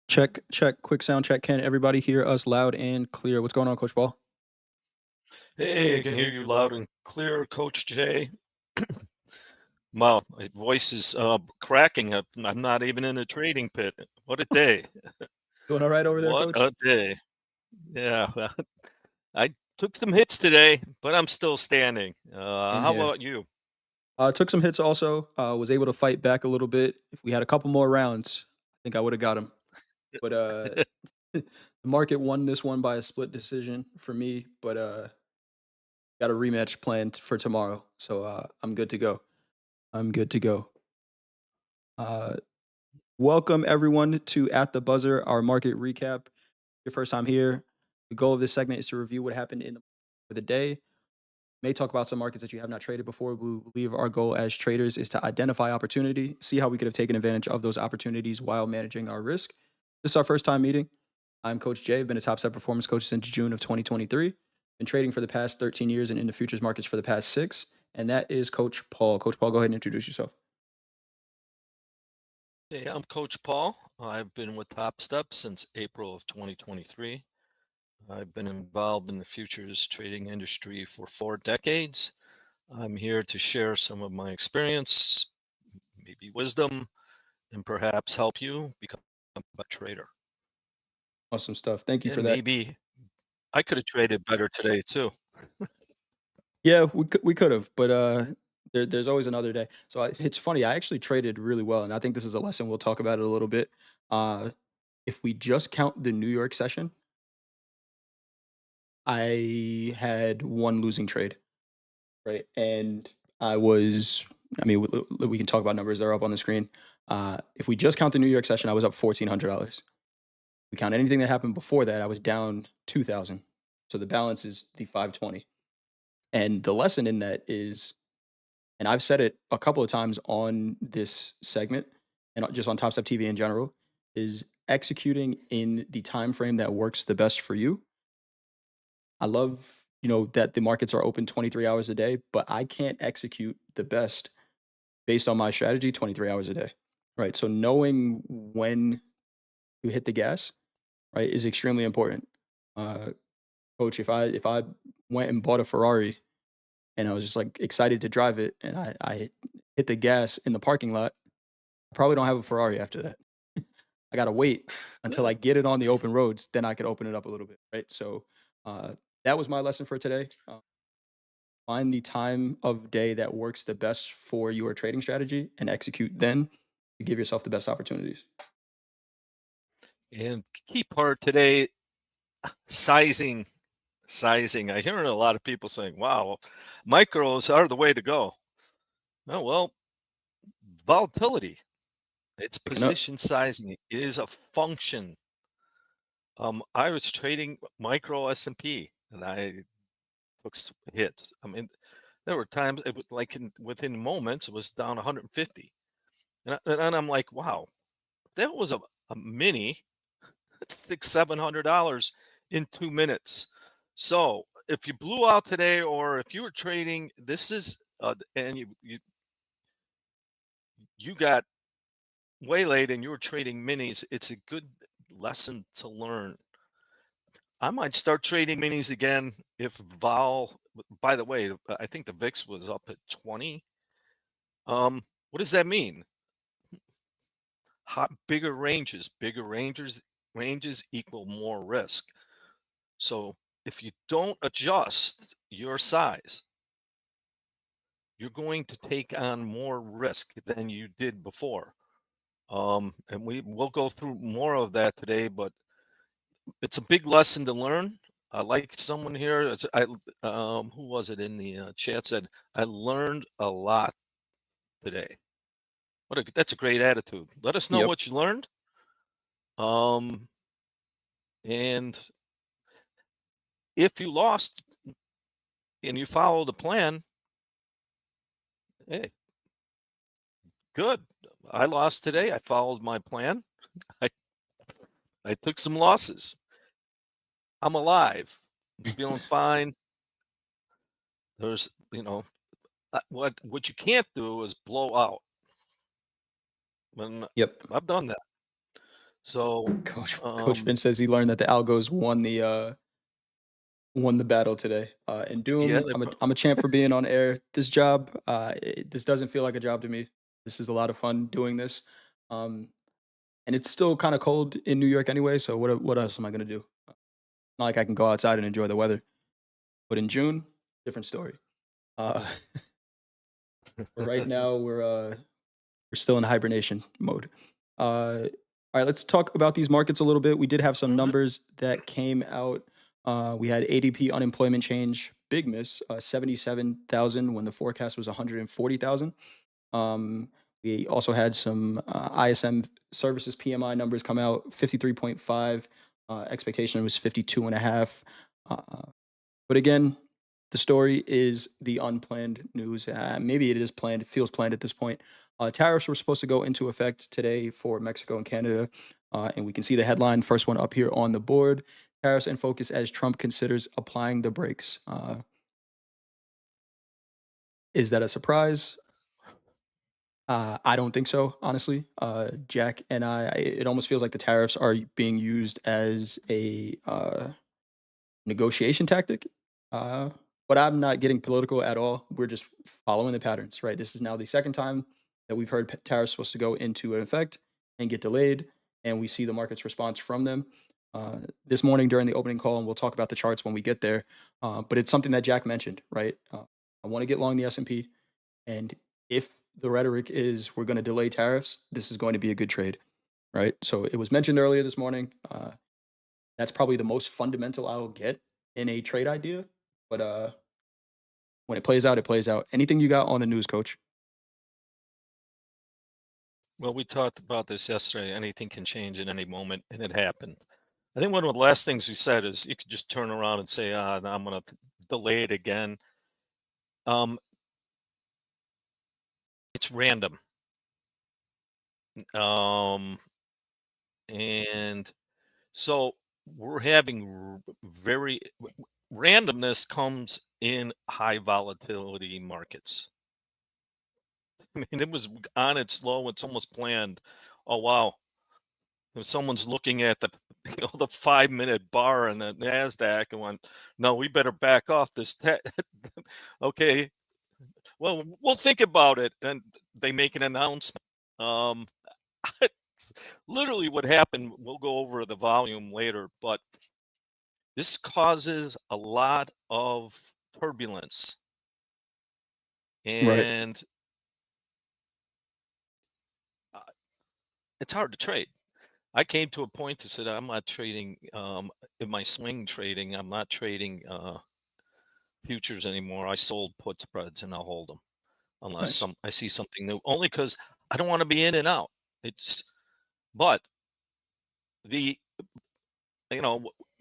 Check, check, quick sound check. Can everybody hear us loud and clear? What's going on, Coach Ball? Hey, I can hear you loud and clear, Coach Jay. Wow, my voice is cracking. I'm not even in a trading pit. What a day. Doing all right over there, What Coach? a day. Yeah, I took some hits today, but I'm still standing. Same How here. about you? Took some hits also. Was able to fight back a little bit. If we had a couple more rounds, I think I would have got him. But the market won this one by a split decision for me. But got a rematch planned for tomorrow, so I'm good to go. I'm good to go. Uh, Welcome everyone to At the Buzzer, our market recap. Your first time here. The goal of this segment is to review what happened in for the day. May talk about some markets that you have not traded before. We believe our goal as traders is to identify opportunity, see how we could have taken advantage of those opportunities while managing our risk. This is our first time meeting. I'm Coach Jay. I've been a top step performance coach since June of 2023. Been trading for the past 13 years and in the futures markets for the past 6. And that is Coach Paul. Coach Paul, go ahead and introduce yourself. Hey, I'm Coach Paul. I've been with Topstep since April of 2023. I've been involved in the futures trading industry for 4 decades. I'm here to share some of my experience, maybe wisdom, and perhaps help you become a trader. Awesome stuff. Thank you for And that. maybe I could have traded better today too. Yeah, we could have, but there's always another day. So it's funny. I actually traded really well, and I think this is a lesson. We'll talk about it a little bit. Uh, if we just count the New York session, I had one losing trade, right? And I was, I mean, we can talk about numbers. They're up on the screen. If we just count the New York session, I was up $1,400. We count anything that happened before that, I was down 2,000. So the balance is the 520. And the lesson in that is, and I've said it a couple of times on this segment and just on Top Step TV in general, is executing in the time frame that works the best for you. I love, that the markets are open 23 hours a day, but I can't execute the best based on my strategy 23 hours a day. Right? So knowing when to hit the gas, right, is extremely important. Uh Coach, if I went and bought a Ferrari and I was just like excited to drive it and I hit the gas in the parking lot, I probably don't have a Ferrari after that. I gotta wait until I get it on the open roads, then I can open it up a little bit, right? So uh, that was my lesson for today. Find the time of day that works the best for your trading strategy and execute then to give yourself the best opportunities. And key part today, sizing. Sizing. I hear a lot of people saying, wow, micros are the way to go. Oh, well, volatility. It's Picking up. position sizing. It is a function. I was trading micro S&P and I took hits. I mean, there were times it was like within moments it was down 150. And I'm like, wow, that was a mini $700 in 2 minutes. So if you blew out today, or if you were trading, this is and you got waylaid and you were trading minis. It's a good lesson to learn. I might start trading minis again if vol. By the way, I think the VIX was up at 20. What does that mean? Hot, bigger ranges equal more risk. So if you don't adjust your size, you're going to take on more risk than you did before. And we will go through more of that today, but it's a big lesson to learn. I like someone here. Who was it in the chat said, I learned a lot today. That's a great attitude. Let us know Yep. what you learned. Um, and if you lost and you follow the plan, hey, good. I lost today. I followed my plan. I, I took some losses. I'm alive. I'm feeling fine. There's, what you can't do is blow out. When Yep. I've done that. So, Coach Vince says he learned that the algos won the battle today. And yeah, Doom, they I'm a champ for being on air. This job, this doesn't feel like a job to me. This is a lot of fun doing this. Um, and it's still kind of cold in New York anyway. So what else am I gonna do? Not like I can go outside and enjoy the weather. But in June, different story. Uh, but right now we're still in hibernation mode. All right, let's talk about these markets a little bit. We did have some Mhm. numbers that came out. We had ADP unemployment change, big miss, 77,000 when the forecast was 140,000. We also had some ISM services PMI numbers come out, 53.5. Expectation was 52 and a half. But again, the story is the unplanned news. Maybe it is planned. It feels planned at this point. Tariffs were supposed to go into effect today for Mexico and Canada. And we can see the headline, first one up here on the board. Tariffs in focus as Trump considers applying the brakes. Is that a surprise? I don't think so, honestly. Jack and it almost feels like the tariffs are being used as a negotiation tactic. Uh, but I'm not getting political at all. We're just following the patterns, right? This is now the second time that we've heard tariffs supposed to go into effect and get delayed, and we see the market's response from them. This morning during the opening call, and we'll talk about the charts when we get there. But it's something that Jack mentioned, right? I want to get long the S&P, and if the rhetoric is we're going to delay tariffs, this is going to be a good trade, right? So it was mentioned earlier this morning. That's probably the most fundamental I'll get in a trade idea. But when it plays out, it plays out. Anything you got on the news, coach? Well, we talked about this yesterday. Anything can change at any moment, and it happened. I think one of the last things we said is you could just turn around and say, no, I'm going to delay it again. Um, it's random. Um, and so we're having very randomness comes in high volatility markets. I mean, it was on its low. It's almost planned. Oh, wow. If someone's looking at the the 5-minute bar in the Nasdaq and went, no, we better back off this. Okay, well, we'll think about it, and they make an announcement. Um, literally, what happened. We'll go over the volume later, but this causes a lot of turbulence, Right. and uh, it's hard to trade. I came to a point to say I'm not trading in my swing trading. I'm not trading futures anymore. I sold put spreads and I'll hold them unless Nice. I see something new. Only because I don't want to be in and out. It's but the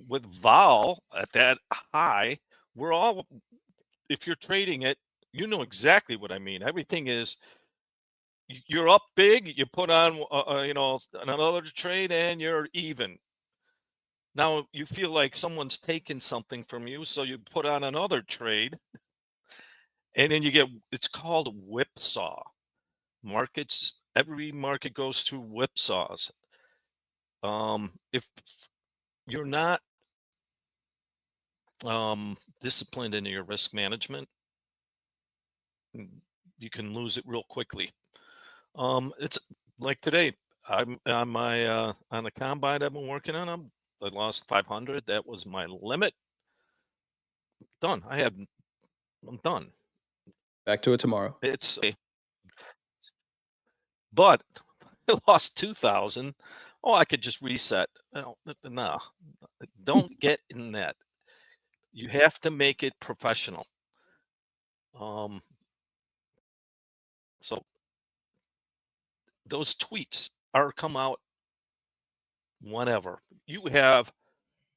with vol at that high, we're all if you're trading it, you know exactly what I mean. Everything is you're up big. You put on another trade and you're even. Now you feel like someone's taken something from you, so you put on another trade, and then you get it's called whipsaw. Markets, every market goes through whipsaws. If you're not disciplined in your risk management, mm, you can lose it real quickly. It's like today. I'm on my on the combine I've been working on. I lost 500. That was my limit. Done. I'm done. Back to it tomorrow. It's but I lost 2,000. Oh, I could just reset. No, no, don't get in that. You have to make it professional. Um, so those tweets are come out whenever. You have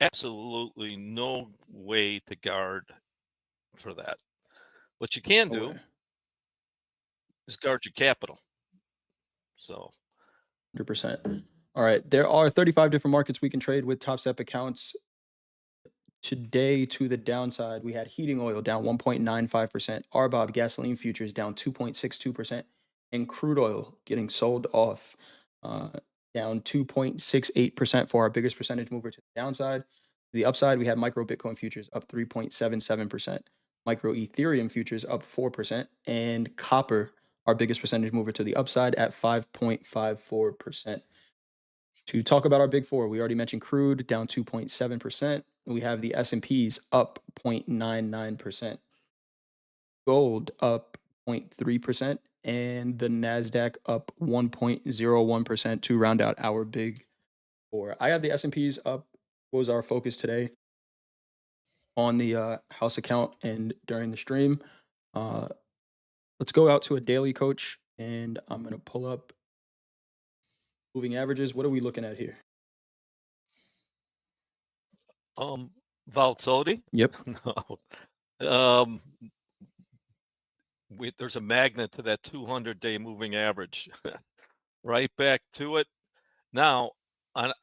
absolutely no way to guard for that. What you can No do way. is guard your capital. So 100%. All right. There are 35 different markets we can trade with Top Step accounts. Today, to the downside, we had heating oil down 1.95%, RBOB gasoline futures down 2.62%, and crude oil getting sold off uh, down 2.68% for our biggest percentage mover to the downside. To the upside, we had micro Bitcoin futures up 3.77%, micro Ethereum futures up 4%, and copper, our biggest percentage mover to the upside, at 5.54%. To talk about our big four, we already mentioned crude down 2.7%. We have the S&Ps up 0.99%, gold up 0.3%, and the Nasdaq up 1.01% to round out our big four. I have the S&Ps up. Was our focus today on the house account and during the stream. Uh, let's go out to a daily, coach, and I'm gonna pull up moving averages. What are we looking at here? Um, Volatility? Yep. No. Um, there's a magnet to that 200-day moving average. Right back to it. Now,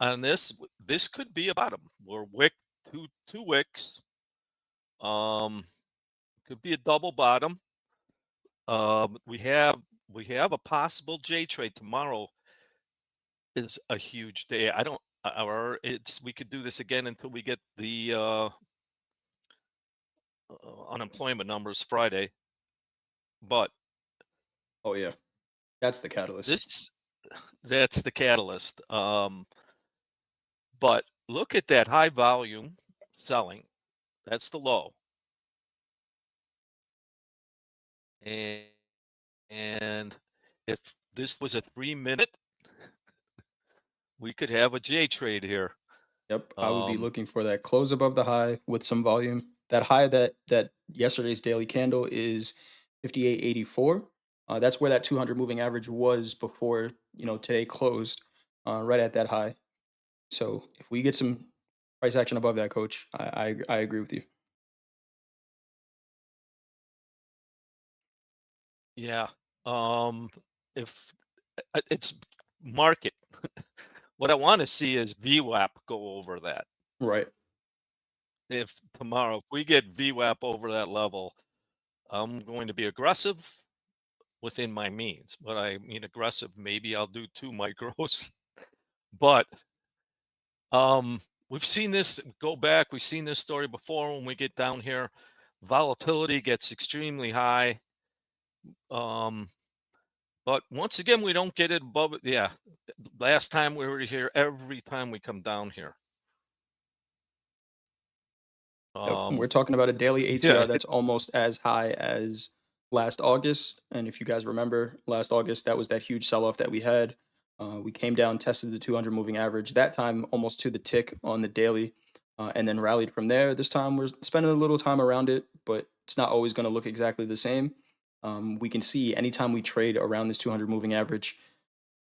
on this could be a bottom. We're wick two wicks. Could be a double bottom. We have a possible J trade tomorrow. Is a huge day. I don't, or it's we could do this again until we get the unemployment numbers Friday. But Oh yeah, that's the catalyst. this that's the catalyst. But look at that high volume selling. That's the low. And and if this was a 3 minute, we could have a J trade here. Yep, I would be Um, looking for that close above the high with some volume. That high that yesterday's daily candle is 58.84. That's where that 200 moving average was before today closed, right at that high. So if we get some price action above that, coach, I agree with you. yeah. Um, if it's market, what I want to see is VWAP go over that. Right, If tomorrow, if we get VWAP over that level, I'm going to be aggressive within my means. What I mean aggressive, maybe I'll do two micros, but we've seen this go back. We've seen this story before when we get down here. Volatility gets extremely high. Um, but once again, we don't get it above it. Yeah. Last time we were here, every time we come down here. yep. We're Um, talking about a it's daily yeah, ATR that's almost as high as last August. And if you guys remember, last August, that was that huge sell off that we had. We came down, tested the 200 moving average, that time almost to the tick on the daily, and then rallied from there. This time, we're spending a little time around it, but it's not always going to look exactly the same. We can see anytime we trade around this 200 moving average,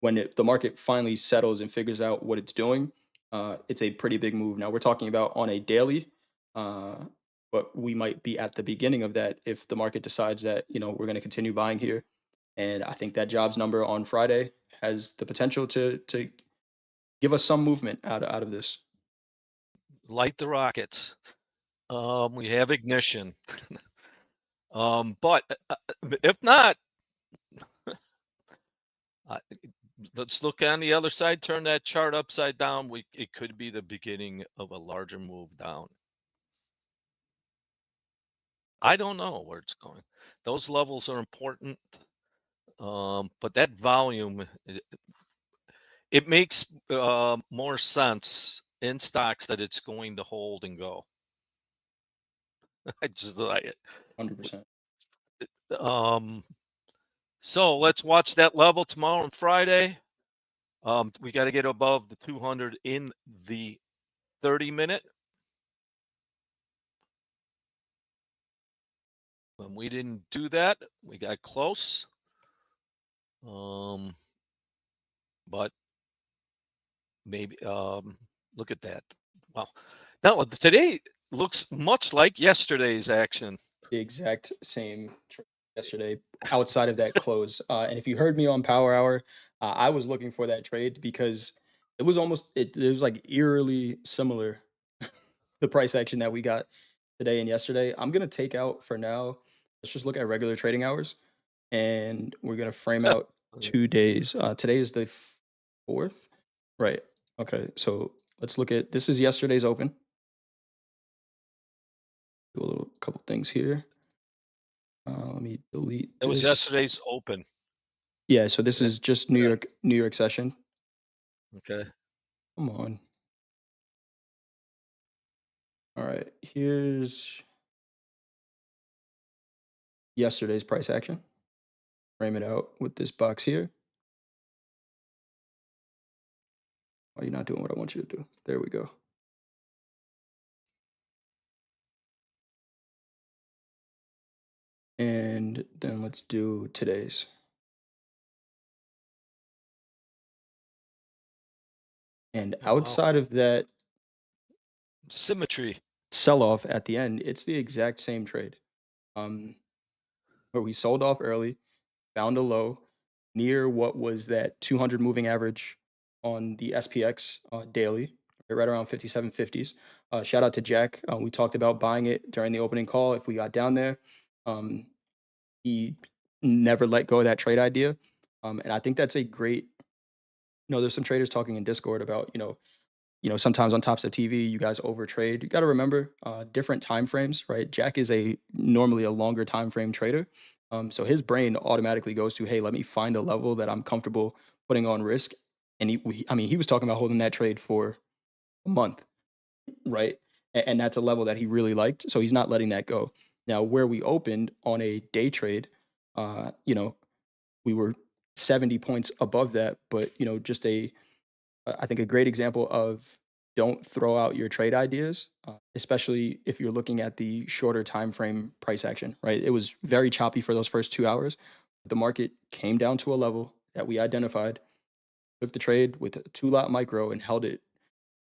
when the market finally settles and figures out what it's doing, it's a pretty big move. Now we're talking about on a daily, uh, but we might be at the beginning of that if the market decides that we're going to continue buying here. And I think that jobs number on Friday has the potential to give us some movement out of this. light the rockets. We have ignition. But if not, uh, let's look on the other side. Turn that chart upside down. It could be the beginning of a larger move down. I don't know where it's going. Those levels are important. But that volume, it makes more sense in stocks that it's going to hold and go. I just like it. 100%. Um, so let's watch that level tomorrow and Friday. We got to get above the 200 in the 30-minute. When we didn't do that, we got close. Um, but maybe look at that. Wow. Now today looks much like yesterday's action. The exact same trade yesterday outside of that close. And if you heard me on Power Hour, I was looking for that trade because it was like eerily similar, the price action that we got today and yesterday. I'm gonna take out for now. Let's just look at regular trading hours, and we're gonna frame out 2 days. Today is the fourth. Right. Okay. So let's look at this is yesterday's open. Do a little couple things here. Let me delete It was this. yesterday's open. Yeah, so this Yeah. is just Yeah. New York session. Okay. Come on. All right. Here's yesterday's price action. Frame it out with this box here. Oh, you're not doing what I want you to do. There we go. And then let's do today's. And Oh, wow. outside of that Symmetry. sell off at the end, it's the exact same trade. Um, where we sold off early, found a low near what was that 200 moving average on the SPX daily, right around 57.50s. Shout out to Jack. We talked about buying it during the opening call if we got down there. Um, he never let go of that trade idea. And I think that's a great, there's some traders talking in Discord about, sometimes on Topstep TV, you guys overtrade. You got to remember different time frames, right? Jack is a normally a longer time frame trader, so his brain automatically goes to, hey, let me find a level that I'm comfortable putting on risk. And I mean, he was talking about holding that trade for a month, right? And that's a level that he really liked, so he's not letting that go. Now, where we opened on a day trade, we were 70 points above that, but just I think a great example of don't throw out your trade ideas, especially if you're looking at the shorter time frame price action, right? It was very choppy for those first 2 hours. The market came down to a level that we identified, took the trade with a 2 lot micro and held it,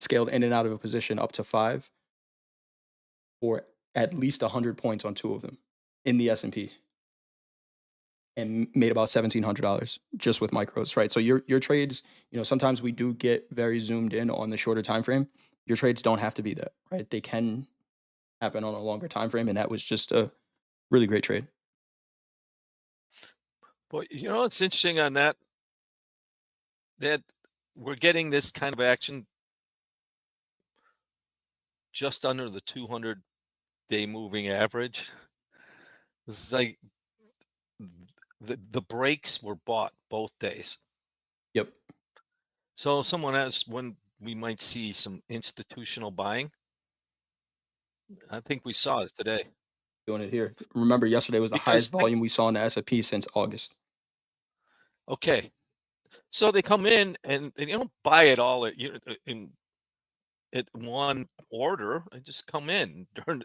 scaled in and out of a position up to five for at least 100 points on two of them in the S&P and made about $1,700 just with micros, right? So your trades, sometimes we do get very zoomed in on the shorter time frame. Your trades don't have to be that, right? They can happen on a longer time frame, and that was just a really great trade. But it's interesting on that we're getting this kind of action just under the 200-day moving average. This is like the breaks were bought both days. Yep, So someone asked when we might see some institutional buying. I think we saw it today. doing it here. Remember, yesterday was the Because highest volume we saw in the S&P since August. okay, so they come in and they don't buy it all at one order. They just come in during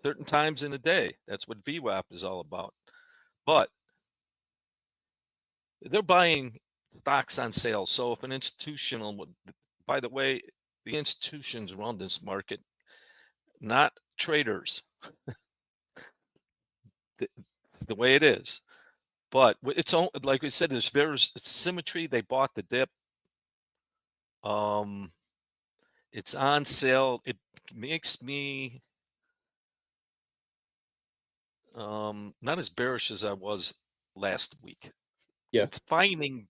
certain times in the day. That's what VWAP is all about. But they're buying stocks on sale. So if an institutional by the way, the institutions run this market, not traders. It's the way it is. But it's all like we said, there's various symmetry. They bought the dip. Um, it's on sale. It makes me not as bearish as I was last week. Yeah, It's finding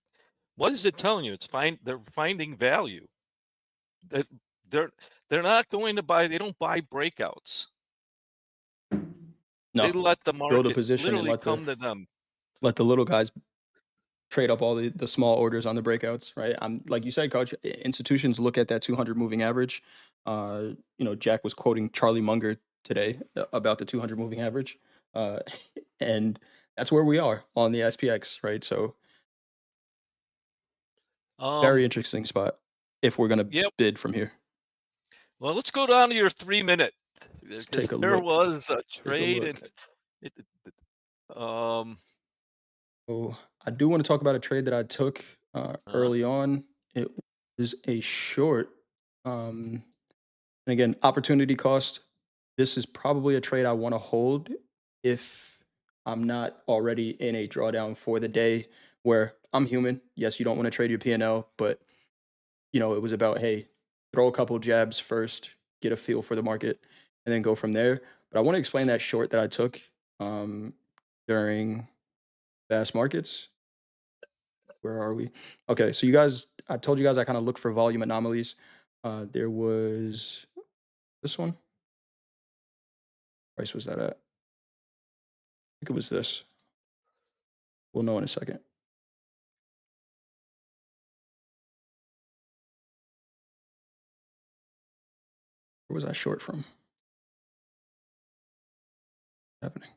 what is it telling you? They're finding value. That they're they're not going to buy. They don't buy breakouts. They no, let the build a market position and literally come to them. let the little guys trade up all the small orders on the breakouts, right? I'm like you said, coach, institutions look at that 200 moving average. Jack was quoting Charlie Munger today about the 200 moving average. Uh, and that's where we are on the SPX, right? So very Um, interesting spot if we're gonna yep. bid from here. Well, let's go down to your 3 minute Let's because take a there look. was a Take a trade and look. um So I do want to talk about a trade that I took uh, early on. It was a short. Um, and again, opportunity cost. This is probably a trade I want to hold if I'm not already in a drawdown for the day where I'm human. Yes, you don't want to trade your P&L, but it was about, hey, throw a couple jabs first, get a feel for the market, and then go from there. But I want to explain that short that I took um, during fast markets. Where are we? Okay, so you guys, I told you guys I kind of look for volume anomalies. There was this one. Price was that at? I think it was this. We'll know in a second. Where was I short from? Happening.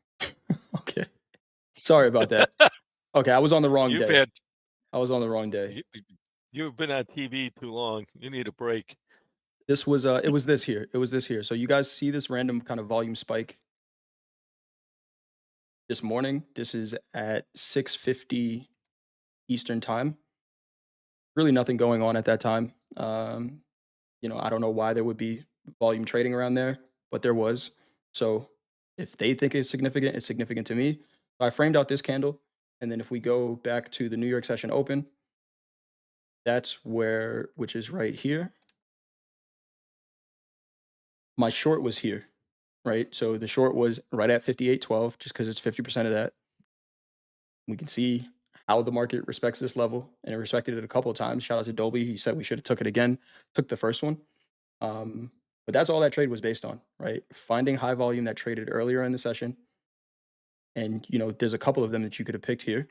Okay. Sorry about that. Okay, I was on the wrong You've day. had I was on the wrong day. you, you've been on TV too long. You need a break. This was it was this here. It was this here. So you guys see this random kind of volume spike this morning? This is at 6:50 Eastern time. Really nothing going on at that time. I don't know why there would be volume trading around there, but there was. So if they think it's significant to me. So I framed out this candle. And then if we go back to the New York session open, that's where, which is right here. My short was here, right? So the short was right at 58.12, just because it's 50% of that. We can see how the market respects this level, and it respected it a couple of times. Shout out to Dolby. He said we should have took it again, took the first one. But that's all that trade was based on, right? Finding high volume that traded earlier in the session. And, there's a couple of them that you could have picked here.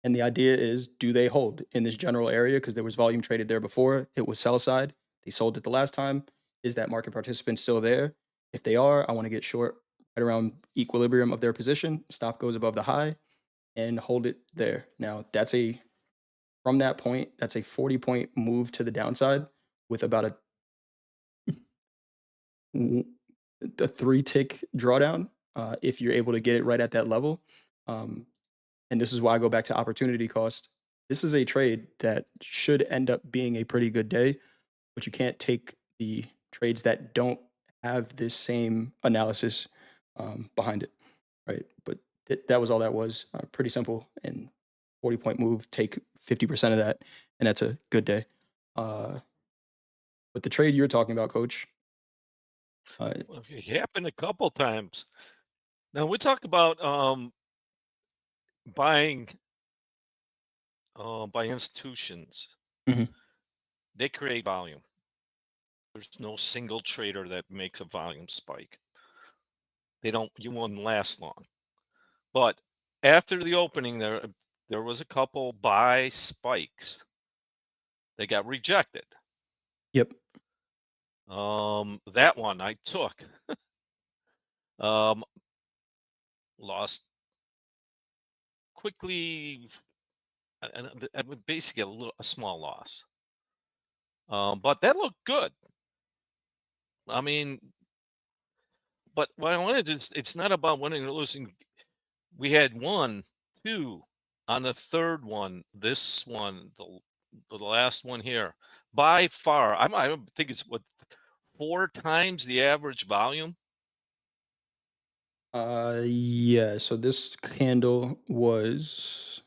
And the idea is, do they hold in this general area? Because there was volume traded there before. It was sell side. They sold it the last time. Is that market participant still there? If they are, I want to get short right around equilibrium of their position. Stop goes above the high and hold it there. Now, from that point, that's a 40-point move to the downside with about a 3-tick drawdown, if you're able to get it right at that level. And this is why I go back to opportunity cost. This is a trade that should end up being a pretty good day, but you can't take the trades that don't have this same analysis behind it, right? But that was all that was. Pretty simple. And 40-point move, take 50% of that, and that's a good day. But the trade you're talking about, Coach, Well, it happened a couple times. Now we talk about buying by institutions. mhm. They create volume. There's no single trader that makes a volume spike. You won't last long. But after the opening, there was a couple buy spikes. They got rejected. Yep. That one I took. Lost quickly, and basically a small loss. But that looked good. I mean, but what I wanted to, it's not about winning or losing. We had 1, 2 on the third one. This one, the last one here, by far, I think it's 4 times the average volume. Yeah. So this candle was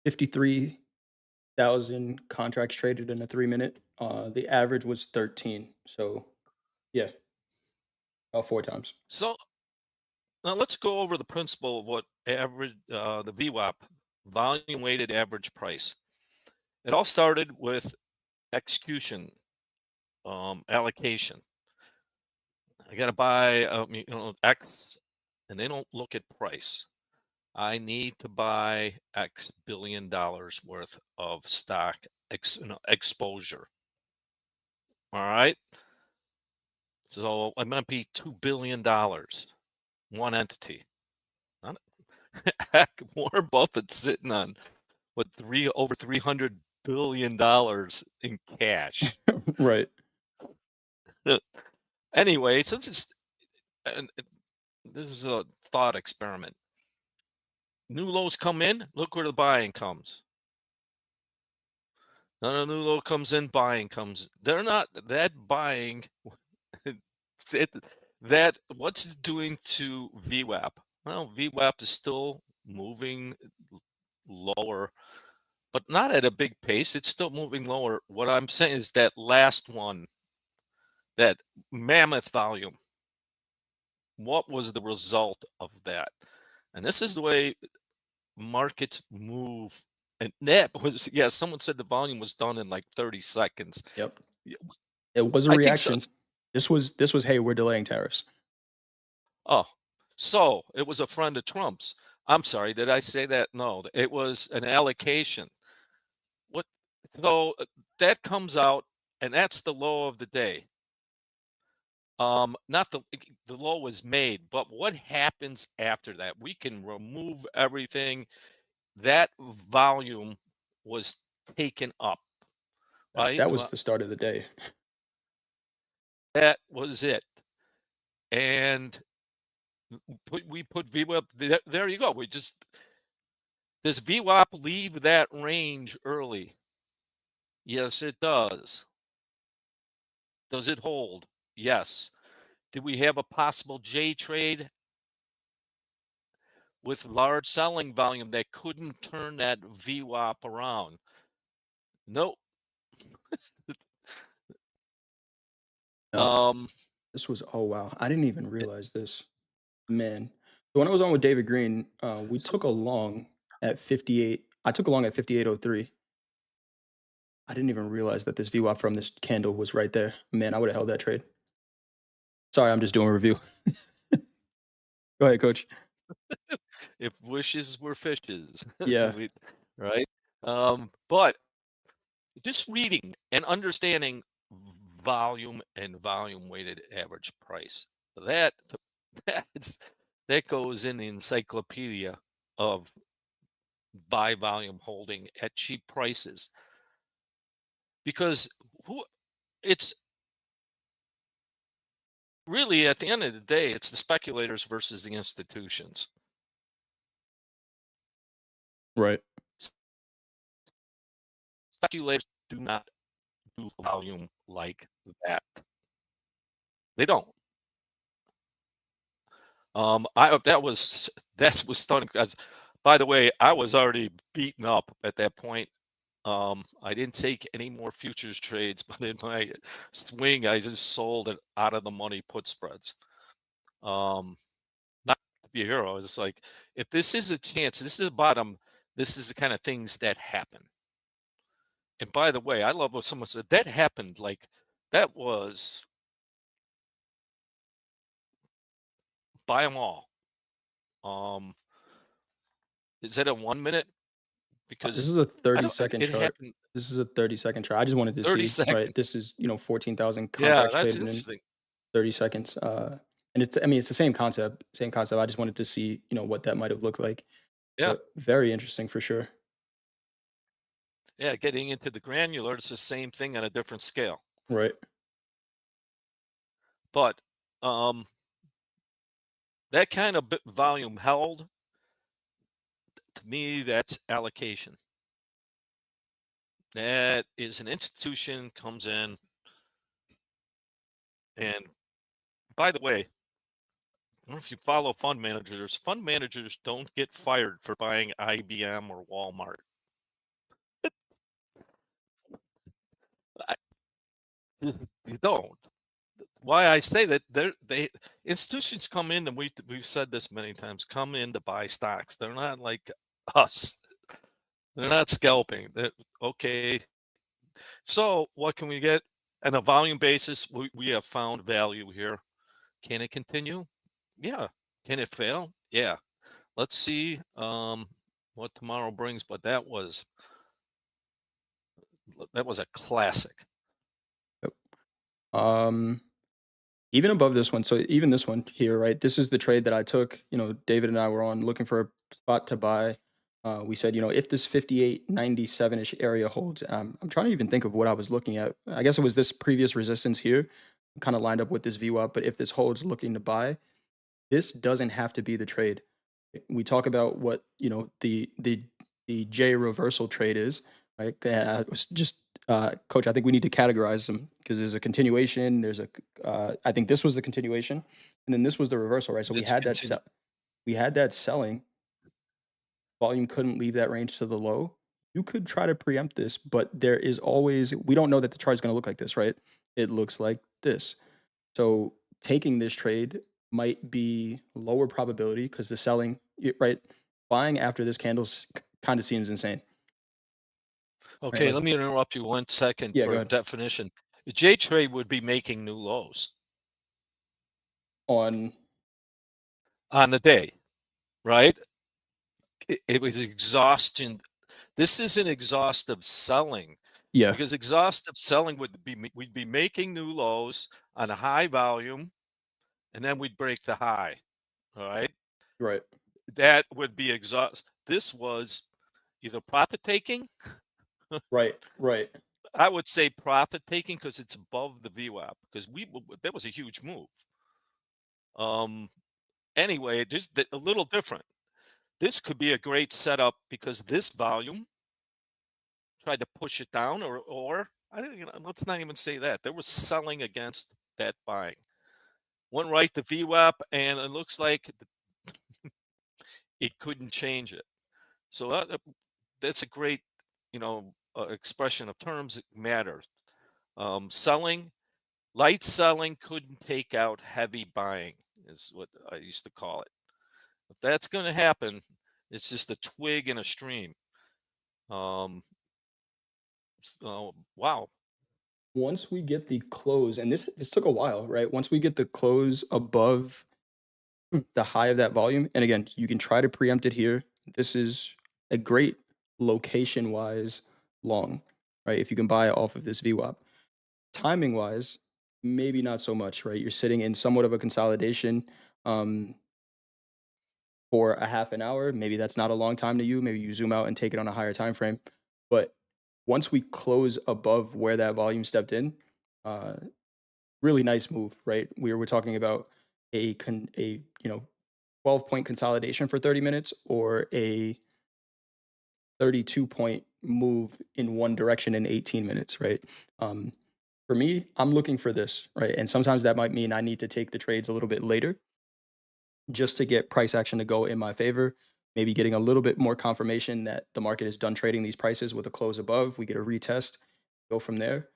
53,000 contracts traded in a 3 minute. The average was 13. So yeah, about 4 times. So now let's go over the principle of what average the VWAP, volume weighted average price. It all started with execution, allocation. I got to buy X, and they don't look at price. I need to buy X billion dollars worth of stock exposure. All right. So it might be $2 billion, one entity. Not, heck, Warren Buffett's sitting on over $300 billion in cash. Right. Anyway, this is a thought experiment. New lows come in, look where the buying comes. None of the new low comes in, buying comes. They're not that buying. That what's it doing to VWAP? Well, VWAP is still moving lower, but not at a big pace. It's still moving lower. What I'm saying is that last one, that mammoth volume, what was the result of that? And this is the way markets move. And that was, yeah, someone said the volume was done in like 30 seconds. Yep. Yeah, It was a I think so. reaction. This was, "Hey, we're delaying tariffs." Oh, so it was a friend of Trump's. I'm sorry, did I say that? No, it was an allocation. What? So that comes out, and that's the low of the day. Not the low was made, but what happens after that? We can remove everything. That volume was taken up, right? That was Well, the start of the day. that was it. And we put VWAP there, there you go. We just does VWAP leave that range early? Yes, it does. Does it hold? Yes. Do we have a possible J trade with large selling volume that couldn't turn that VWAP around? Nope. No, Um, this was oh, wow. I didn't even realize this. Man. So when I was on with David Green, we so took a long at 58. I took a long at 58.03. I didn't even realize that this VWAP from this candle was right there. Man, I would have held that trade. Sorry, I'm just doing a review. Go ahead, coach. if wishes were fishes, Yeah, right? But just reading and understanding volume and volume weighted average price. That that's that goes in the encyclopedia of buy volume holding at cheap prices because who it's really at the end of the day it's the speculators versus the institutions. right. Speculators do not do volume like that. They don't. I that was stunning because, by the way, I was already beaten up at that point. I didn't take any more futures trades, but in my swing, I just sold it out of the money put spreads. Um, Not to be a hero. It's like if this is a chance, this is a bottom. This is the kind of things that happen. And by the way, I love what someone said. That happened like that was buy them all. Um, is that a 1 minute? This Because is a I 30 don't. second It chart. happened This is a 30-second chart. I just wanted to 30 see, right? This seconds. is, 14,000 Yeah, contracts that's traded in interesting. 30 seconds. And it's, I mean, it's the same concept, same concept. I just wanted to see, what that might have looked like. Yeah, But very interesting for sure. yeah. Getting into the granular, it's the same thing on a different scale. Right. But um, that kind of volume held to me. That's allocation. That is an institution comes in, and by the way, I don't know if you follow fund managers. Fund managers don't get fired for buying IBM or Walmart. I, you don't. Why I say that they institutions come in, and we've said this many times, come in to buy stocks. They're not like us. They're not scalping. Okay. So what can we get? On a volume basis, we have found value here. Can it continue? Yeah. Can it fail? Yeah. Let's see what tomorrow brings. But that was a classic. Yep. Um, Even above this one, so even this one here, right? This is the trade that I took. David and I were on looking for a spot to buy. We said, if this 58.97-ish area holds, I'm trying to even think of what I was looking at. I guess it was this previous resistance here, kind of lined up with this VWAP. But if this holds looking to buy, this doesn't have to be the trade. We talk about what, the J reversal trade is, right? It's just coach, I think we need to categorize them because there's a continuation, I think this was the continuation, and then this was the reversal, right? So we It's had that continue. we had that selling, volume couldn't leave that range to the low. You could try to preempt this, but there is always we don't know that the chart is going to look like this, right? It looks like this. So taking this trade might be lower probability because the selling, right? Buying after this candle kind of seems insane, right? Okay, Like, let me interrupt you 1 second yeah, go for ahead. definition. J trade would be making new lows On on the day, right? It was exhaustion. This isn't exhaustive selling yeah, because exhaustive selling would be we'd be making new lows on a high volume and then we'd break the high. All right. right, That would be exhaust. This was either profit taking. right, right. I would say profit taking because it's above the VWAP because that was a huge move. Um. Anyway, just a little different. This could be a great setup because this volume tried to push it down, or I don't, let's not even say that there was selling against that buying. Went right to VWAP, and it looks like it couldn't change it. So that's a great, expression of terms that matter. Selling, light selling couldn't take out heavy buying is what I used to call it. If that's going to happen, it's just a twig in a stream. Um, wow. Once we get the close, and this took a while, right? Once we get the close above the high of that volume, and again, you can try to preempt it here. This is a great location wise long, right? If you can buy off of this VWAP. Timing wise, maybe not so much, right? You're sitting in somewhat of a consolidation for a half an hour. Maybe that's not a long time to you. Maybe you zoom out and take it on a higher time frame. But once we close above where that volume stepped in, uh, really nice move, right? We're talking about a 12-point consolidation for 30 minutes or a 32-point move in one direction in 18 minutes, right? Um, for me, I'm looking for this, right? And sometimes that might mean I need to take the trades a little bit later just to get price action to go in my favor. Maybe getting a little bit more confirmation that the market is done trading these prices with a close above. We get a retest, go from there.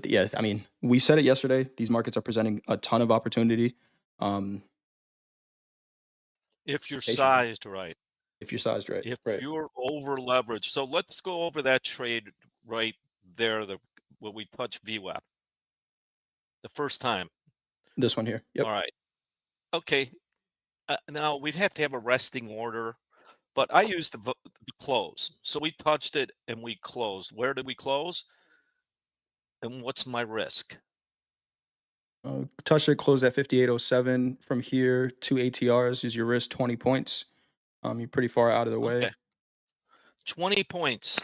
Yeah, I mean, we said it yesterday. These markets are presenting a ton of opportunity. Um, If you're patient, man. sized right, If you're sized right, if right. you're over leveraged. So let's go over that trade right there. When we touch VWAP the first time. This one here. All Yep. right. Okay. Now we'd have to have a resting order, but I used the close. So we touched it and we closed. Where did we close? And what's my risk? Touch it, close at 58.07. From here, two ATRs is your risk, 20 points. You're pretty far out of the way. Okay, 20 points,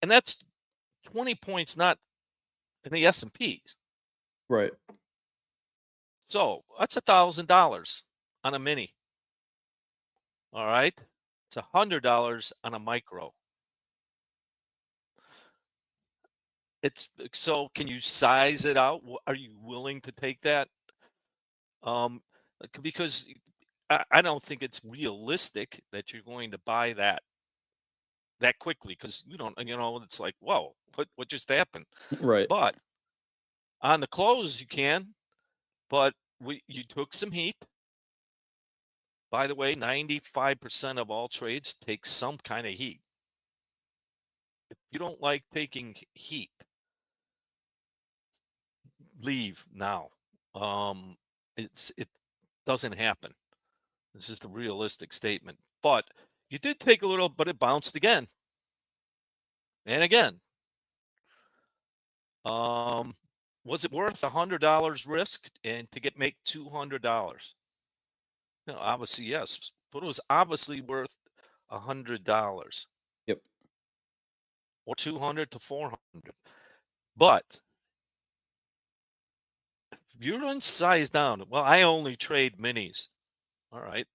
and that's 20 points, not in the S&P. Right. So that's $1,000 on a mini. All right, it's $100 on a micro. It's so. Can you size it out? Are you willing to take that? Um, because I don't think it's realistic that you're going to buy that quickly because you don't. It's like, whoa, what just happened? Right. But on the close, you can. But you took some heat. By the way, 95% of all trades take some kind of heat. If you don't like taking heat, leave now. Um, it doesn't happen. It's just a realistic statement. But you did take a little, but it bounced again and again. Um, was it worth $100 risk and to make $200? Obviously yes, but it was obviously worth $100 Yep. or 200 to 400. But if you're doing size down, well, I only trade minis. All right.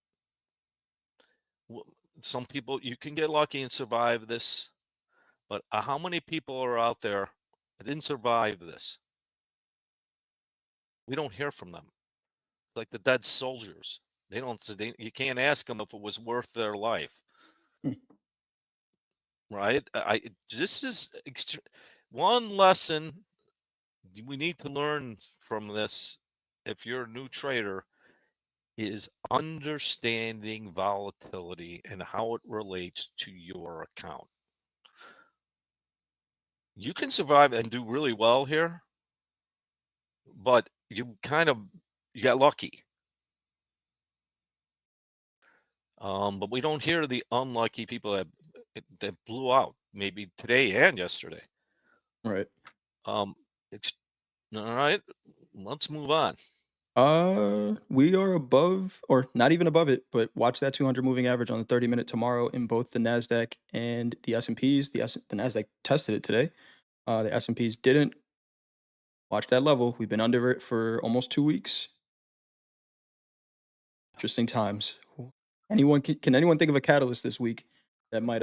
Well, some people you can get lucky and survive this, but how many people are out there that didn't survive this? We don't hear from them. Like the dead soldiers. They don't. You can't ask them if it was worth their life, Hmm. right? This is one lesson we need to learn from this. If you're a new trader, is understanding volatility and how it relates to your account. You can survive and do really well here, but you got lucky. But we don't hear the unlucky people that blew out maybe today and yesterday. Right. Um, it's, all right, let's move on. We are above, or not even above it, but watch that 200 moving average on the 30-minute tomorrow in both the Nasdaq and the S&Ps. The Nasdaq tested it today. The S&Ps didn't. Watch that level. We've been under it for almost 2 weeks. Interesting times. Can anyone think of a catalyst this week that might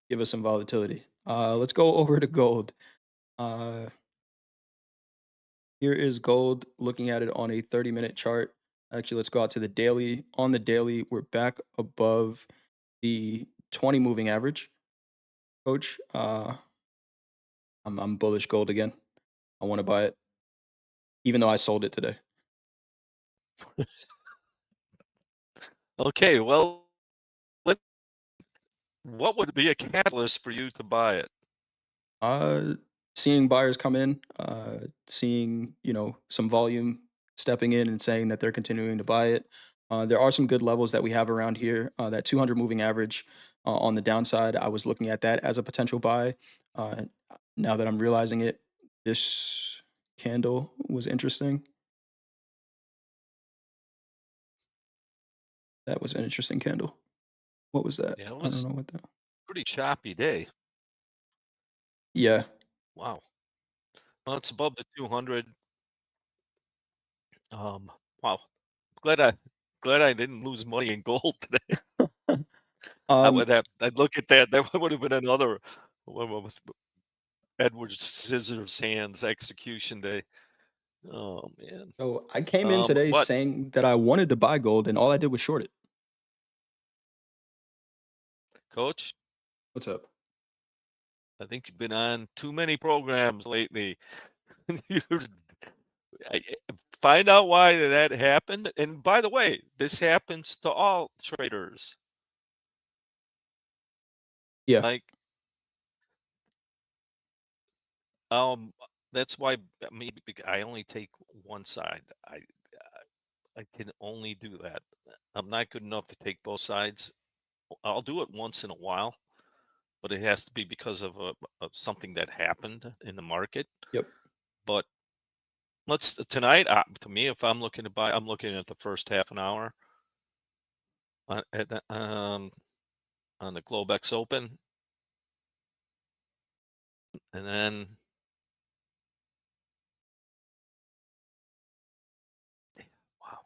give us some volatility? Let's go over to gold. Uh, Here is gold. Looking at it on a 30-minute chart. Actually, let's go out to the daily. On the daily, we're back above the 20 moving average. Coach, I'm bullish gold again. I want to buy it, even though I sold it today. Okay, well, let, what would be a catalyst for you to buy it? Uh, Seeing buyers come in, seeing some volume stepping in and saying that they're continuing to buy it. There are some good levels that we have around here. That 200 moving average on the downside, I was looking at that as a potential buy. Uh, Now that I'm realizing it, this candle was interesting. That was an interesting candle. What was that? Yeah, it I don't was know what that. pretty choppy day. Yeah. Wow. Well, it's above the 200. Um, wow. Glad I glad I didn't lose money in gold today. I um. would have I'd look at that. That would have been another what was Edward Scissorhands execution day. Oh man. So I came in today But saying that I wanted to buy gold, and all I did was short it. coach, What's up? I think you've been on too many programs lately. You're, find out why that happened. And by the way, this happens to all traders. Yeah. Like, um, that's why I only take one side. I can only do that. I'm not good enough to take both sides. I'll do it once in a while, but it has to be because of something that happened in the market. Yep. But let's tonight. To me, if I'm looking to buy, I'm looking at the first half an hour at on the Globex Open, and then wow.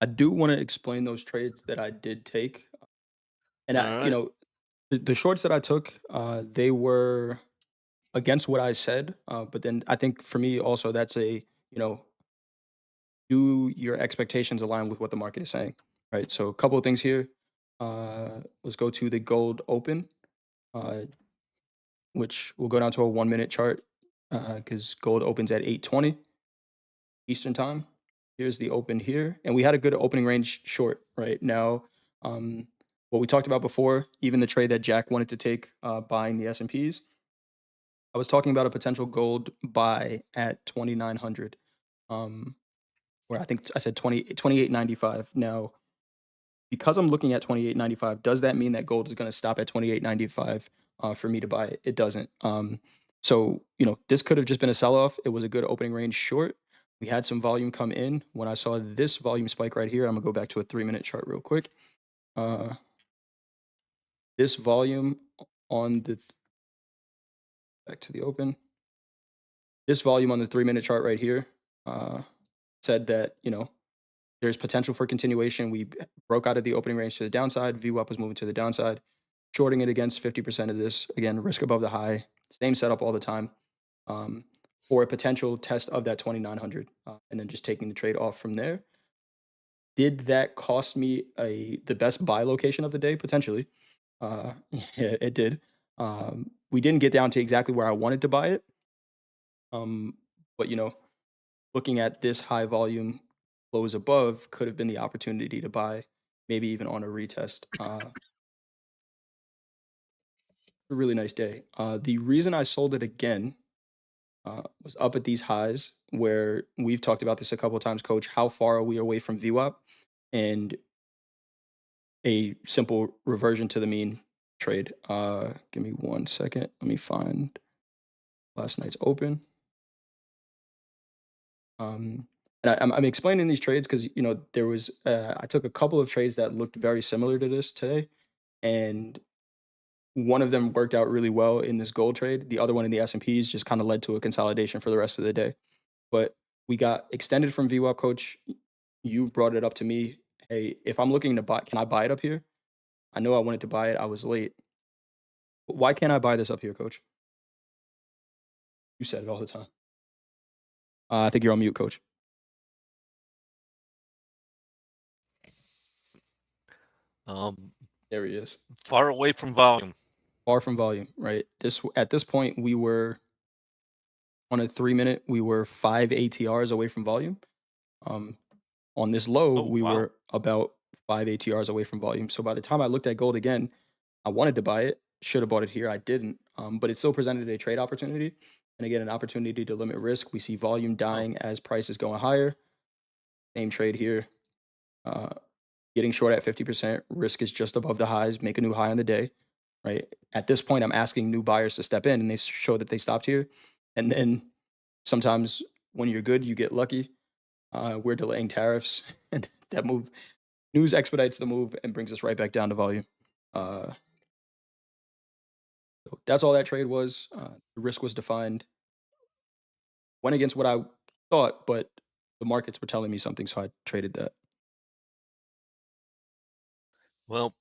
I do want to explain those trades that I did take. And All I, right. the shorts that I took, they were against what I said. But then I think for me also that's do your expectations align with what the market is saying, right? So a couple of things here. Let's go to the gold open, uh, which will go down to a 1 minute chart because gold opens at 8:20 Eastern time. Here's the open here, and we had a good opening range short right now. Um, what we talked about before, even the trade that Jack wanted to take, buying the S&Ps. I was talking about a potential gold buy at 2,900, um, where I think I said 28.95. Now, because I'm looking at 28.95, does that mean that gold is going to stop at 28.95 for me to buy it? It doesn't. So this could have just been a sell off. It was a good opening range short. We had some volume come in. When I saw this volume spike right here, I'm gonna go back to a 3 minute chart real quick. Uh, this volume on the back to the open. This volume on the 3 minute chart right here uh, said that there's potential for continuation. We broke out of the opening range to the downside. VWAP was moving to the downside, shorting it against 50% of this. Again, risk above the high. Same setup all the time. Um, for a potential test of that 2,900, and then just taking the trade off from there. Did that cost me the best buy location of the day? Potentially. Yeah, it did. We didn't get down to exactly where I wanted to buy it. Um, but looking at this high volume Lows above could have been the opportunity to buy, maybe even on a retest. A really nice day. The reason I sold it again was up at these highs where we've talked about this a couple of times, Coach. How far are we away from VWAP? And a simple reversion to the mean trade. Give me 1 second. Let me find last night's open. And I'm explaining these trades because there was I took a couple of trades that looked very similar to this today, and one of them worked out really well in this gold trade. The other one in the S&Ps just kind of led to a consolidation for the rest of the day. But we got extended from VWAP, Coach. You brought it up to me. Hey, if I'm looking to buy, can I buy it up here? I know I wanted to buy it. I was late. But why can't I buy this up here, Coach? You said it all the time. I think you're on mute, Coach. Um, There he is. far away from volume. Far from volume, right? At this point, we were on a 3 minute. We were 5 ATRs away from volume. Um, on this low, Oh, we wow. were about 5 ATRs away from volume. So by the time I looked at gold again, I wanted to buy it. Should have bought it here. I didn't. But it still presented a trade opportunity. And again, an opportunity to limit risk. We see volume Oh, dying as price is going higher. Same trade here. Uh, Getting short at 50%. Risk is just above the highs. Make a new high on the day. Right. At this point, I'm asking new buyers to step in, and they show that they stopped here. And then sometimes when you're good, you get lucky. We're delaying tariffs, and that move news expedites the move and brings us right back down to volume. Uh, so that's all that trade was. The risk was defined. Went against what I thought, but the markets were telling me something, so I traded that. well,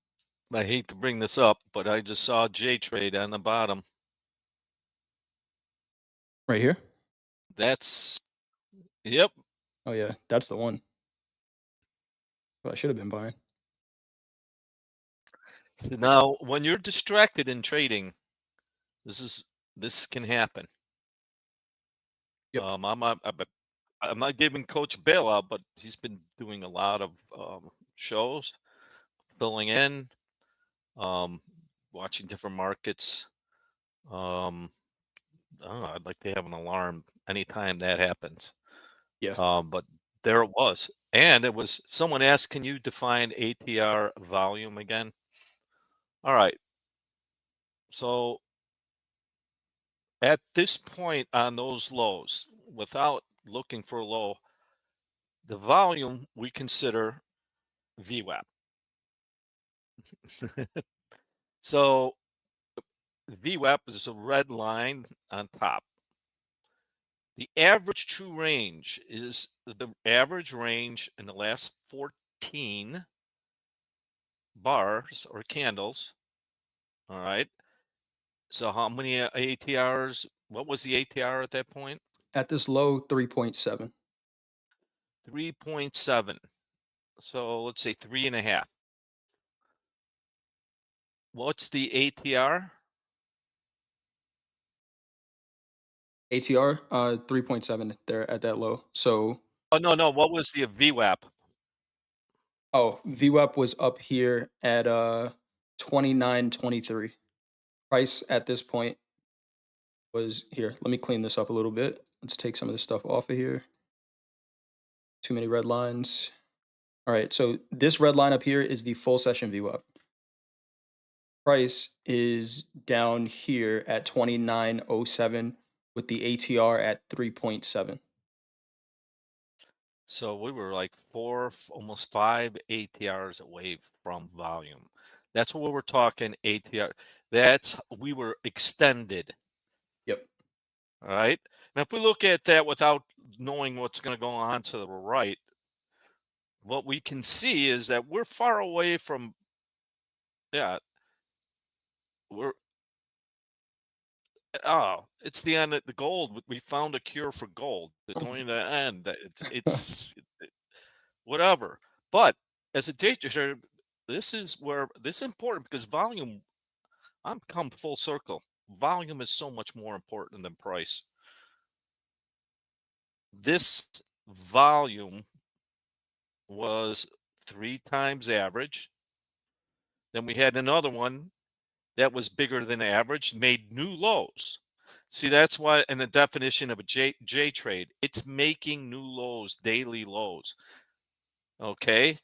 I hate to bring this up, but I just saw J trade on the bottom. Right here. That's, yep. Oh yeah, that's the one. What I should have been buying. So now, when you're distracted in trading, this can happen. Yep. I'm not giving Coach a bailout, but he's been doing a lot of shows, filling in, um, watching different markets. Um, I don't know, I'd like to have an alarm anytime that happens. Yeah. But there it was. And it was someone asked, can you define ATR volume again? All right. So at this point on those lows, without looking for a low, the volume we consider VWAP. So VWAP is a red line on top. The average true range is the average range in the last 14 bars or candles. All right. So how many ATRs? What was the ATR at that point? At this low, 3.7. 3.7. So let's say 3.5. What's the ATR? ATR, 3.7 there at that low. So, Oh, no, no. What was the VWAP? oh, VWAP was up here at 29.23. Price at this point was here. Let me clean this up a little bit. Let's take some of this stuff off of here. Too many red lines. All right, so this red line up here is the full session VWAP. Price is down here at 29.07 with the ATR at 3.7. So we were like almost 5 ATRs away from volume. That's what we're talking ATR. We were extended. Yep. All right. And if we look at that without knowing what's going to go on to the right, what we can see is that we're far away from, yeah, we're, oh, it's the end of the gold. We found a cure for gold. It's going to end. It's whatever. But as a day trader, this is important because volume, I'm come full circle. Volume is so much more important than price. This volume was 3 times average. Then we had another one that was bigger than average, made new lows. See, that's why in the definition of a J trade, it's making new lows, daily lows. Okay.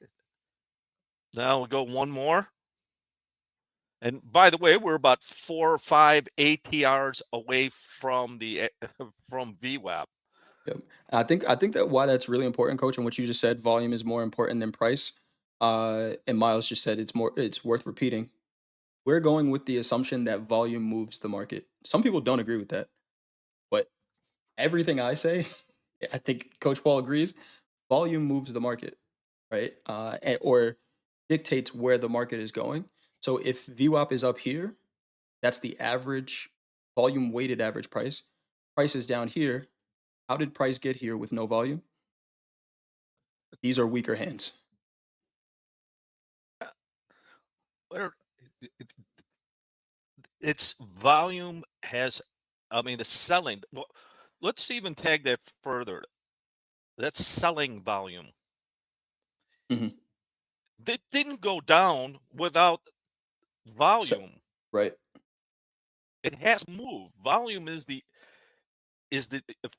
Now we'll go one more. And by the way, we're about 4 or 5 ATRs away from the from VWAP. Yep. I think that why that's really important, coach, and what you just said, volume is more important than price. And Miles just said it's worth repeating. We're going with the assumption that volume moves the market. Some people don't agree with that, but everything I say, I think Coach Paul agrees. Volume moves the market, right? Or dictates where the market is going. So if VWAP is up here, that's the average volume weighted average price. Price is down here. How did price get here with no volume? These are weaker hands. Where it- it's volume has, I mean, the selling. Well, let's even tag that further. That's selling volume. Mhm. That didn't go down without Se volume. Right. It has to move. Volume is the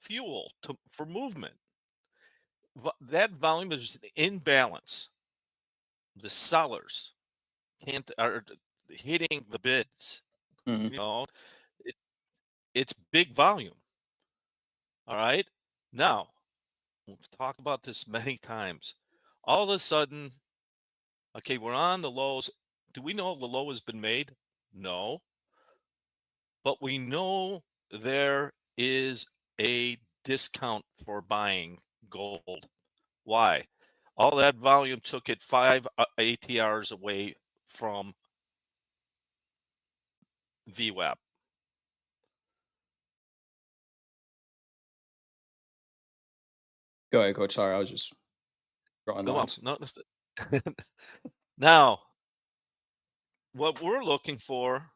fuel for movement. That volume is in balance. The sellers can't are hitting the bids. Mhm. You know, it, it's big volume. All right. Now we've talked about this many times. All of a sudden, okay, we're on the lows. Do we know the low has been made? No, but we know there is a discount for buying gold. Why? All that volume took it 5 ATRs away from VWAP. Go ahead, coach. Sorry, I was just drawing Well, lines. no, now what we're looking for,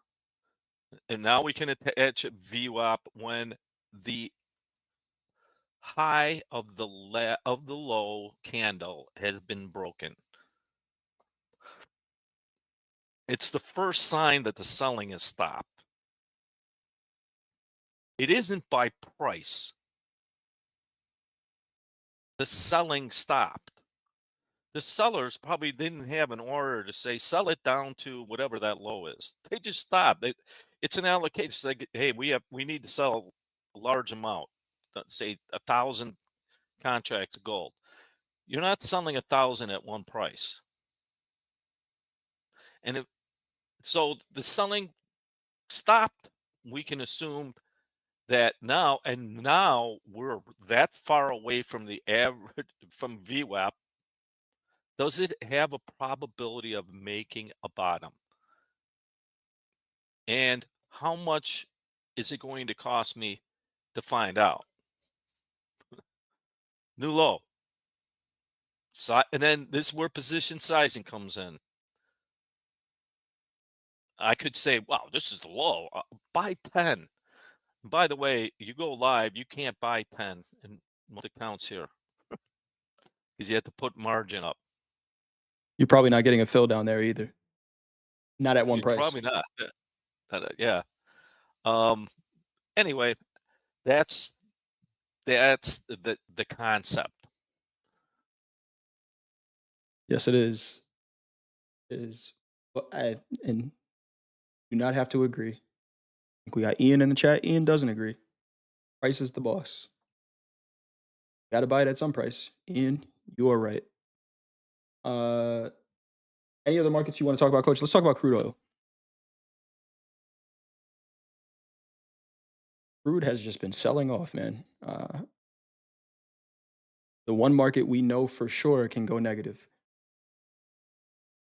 and now we can attach VWAP when the high of of the low candle has been broken. It's the first sign that the selling has stopped. It isn't by price. The selling stopped. The sellers probably didn't have an order to say sell it down to whatever that low is. They just stopped. It's an allocation. It's like, hey, we need to sell a large amount, say 1,000 contracts of gold. You're not selling 1,000 at one price, and so the selling stopped. We can assume that now we're that far away from the average from VWAP. Does it have a probability of making a bottom? And how much is it going to cost me to find out? New low. And then this is where position sizing comes in. I could say, wow, this is the low. Buy 10. By the way, you go live, you can't buy 10 in what accounts here because you have to put margin up. You're probably not getting a fill down there either. Not at one You're price. probably not. Yeah. Um, anyway, that's the concept. Yes, it is. It is. But I and do not have to agree. I think we got Ian in the chat. Ian doesn't agree. Price is the boss. Got to buy it at some price. Ian, you are right. Uh, any other markets you want to talk about, coach? Let's talk about crude oil. Crude has just been selling off, man. The one market we know for sure can go negative.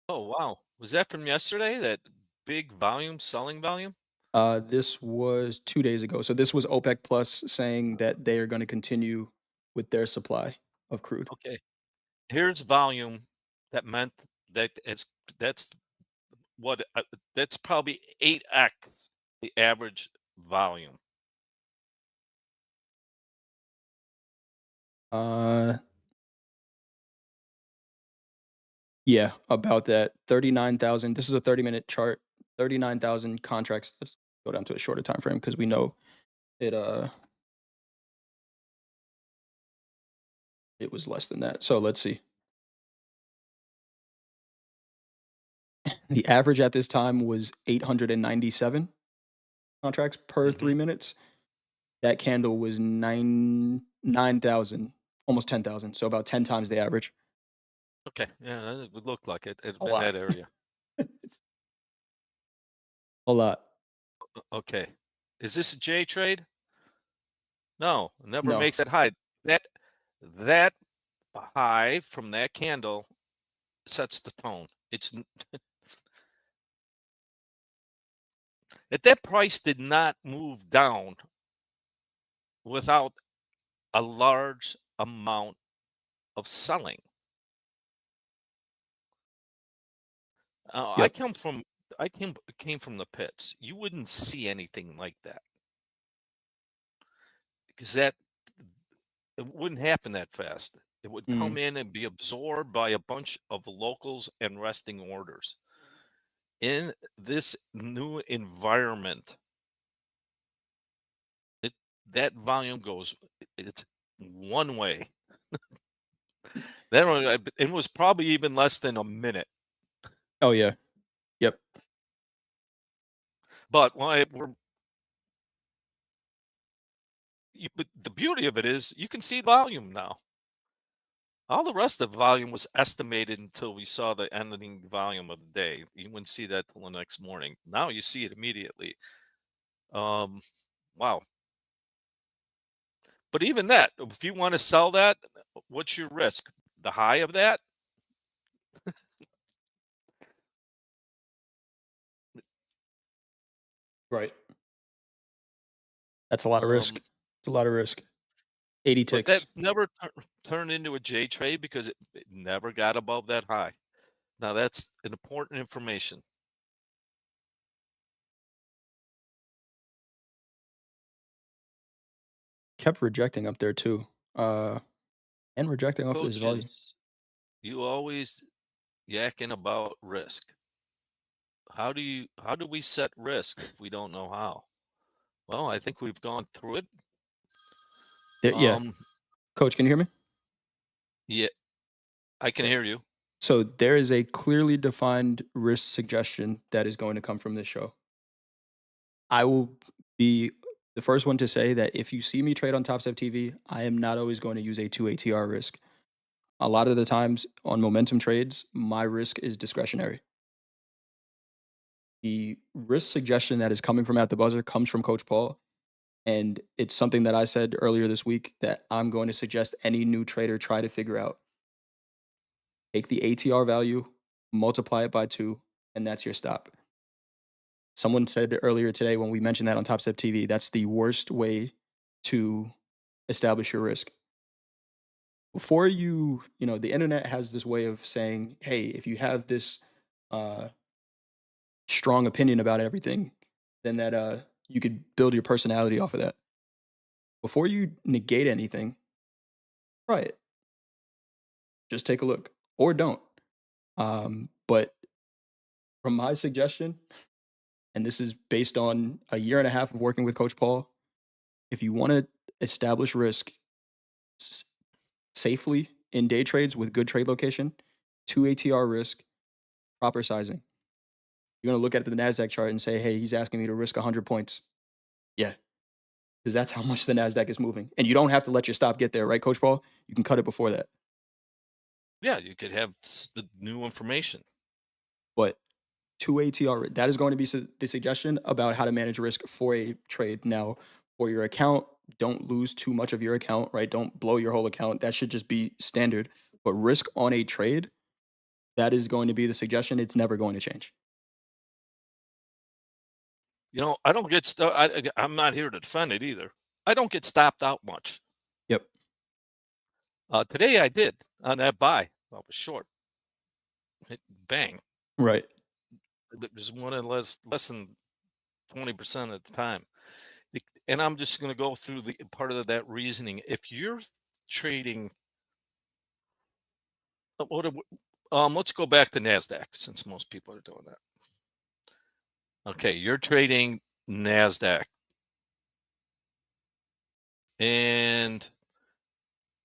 Oh, wow. Was that from yesterday? That big volume, selling volume? This was 2 days ago. So this was OPEC Plus saying that they are going to continue with their supply of crude. Okay. Here's volume that meant that that's what that's probably 8x the average volume. Uh, Yeah, about that 39,000. This is a 30-minute chart. 39,000 contracts. Let's go down to a shorter time frame because we know it. It was less than that. So let's see. The average at this time was 897 contracts per Hmm. 3 minutes. That candle was 9,000, almost 10,000. So about 10 times the average. Okay, yeah, it would look like it. It'd A been lot. that area. It's a lot. Okay, is this a J trade? No, it never No. makes it high. That high from that candle sets the tone. That price did not move down without a large amount of selling. Yep. I came from the pits. You wouldn't see anything like that because that it wouldn't happen that fast. It would come Mm. in and be absorbed by a bunch of locals and resting orders. In this new environment, it that volume goes it's one way. That one, it was probably even less than a minute. Oh, yeah. Yep. But but the beauty of it is you can see volume now. All the rest of the volume was estimated until we saw the ending volume of the day. You wouldn't see that till the next morning. Now you see it immediately. Um, wow. But even that, if you want to sell that, what's your risk? The high of that? Right. That's a lot of risk. Um, It's a lot of risk. 80 but that ticks. never turned into a J trade because it never got above that high. Now that's an important information. Kept rejecting up there too. Uh, and rejecting off of this volume. Coaches, you always yakking about risk. How do we set risk if we don't know how? Well, I think we've gone through it. Yeah. Um, Coach, can you hear me? yeah, I can Yeah. hear you. So there is a clearly defined risk suggestion that is going to come from this show. I will be the first one to say that if you see me trade on Topstep TV, I am not always going to use a 2 ATR risk. A lot of the times on momentum trades, my risk is discretionary. The risk suggestion that is coming from at the buzzer comes from Coach Paul. And it's something that I said earlier this week that I'm going to suggest any new trader try to figure out. Take the ATR value, multiply it by 2, and that's your stop. Someone said earlier today when we mentioned that on Top Step TV, that's the worst way to establish your risk. Before the internet has this way of saying, hey, if you have this uh, strong opinion about everything, then you could build your personality off of that. Before you negate anything, try it. Just take a look or don't. But from my suggestion, and this is based on a year and a half of working with Coach Paul, if you want to establish risk s- safely in day trades with good trade location, 2 ATR risk, proper sizing. You're going to look at the NASDAQ chart and say, hey, he's asking me to risk 100 points. Yeah, because that's how much the NASDAQ is moving. And you don't have to let your stop get there, right, Coach Paul? You can cut it before that. Yeah, you could have the new information. But 2 ATR, that is going to be the suggestion about how to manage risk for a trade. Now, for your account, don't lose too much of your account, right? Don't blow your whole account. That should just be standard. But risk on a trade, that is going to be the suggestion. It's never going to change. I don't get I'm not here to defend it either. I don't get stopped out much. Yep. Today I did on that buy. I was short. Bang. Right. It was one of less than 20% at the time. And I'm just going to go through the part of that reasoning. If you're trading Let's go back to NASDAQ since most people are doing that. Okay, you're trading NASDAQ and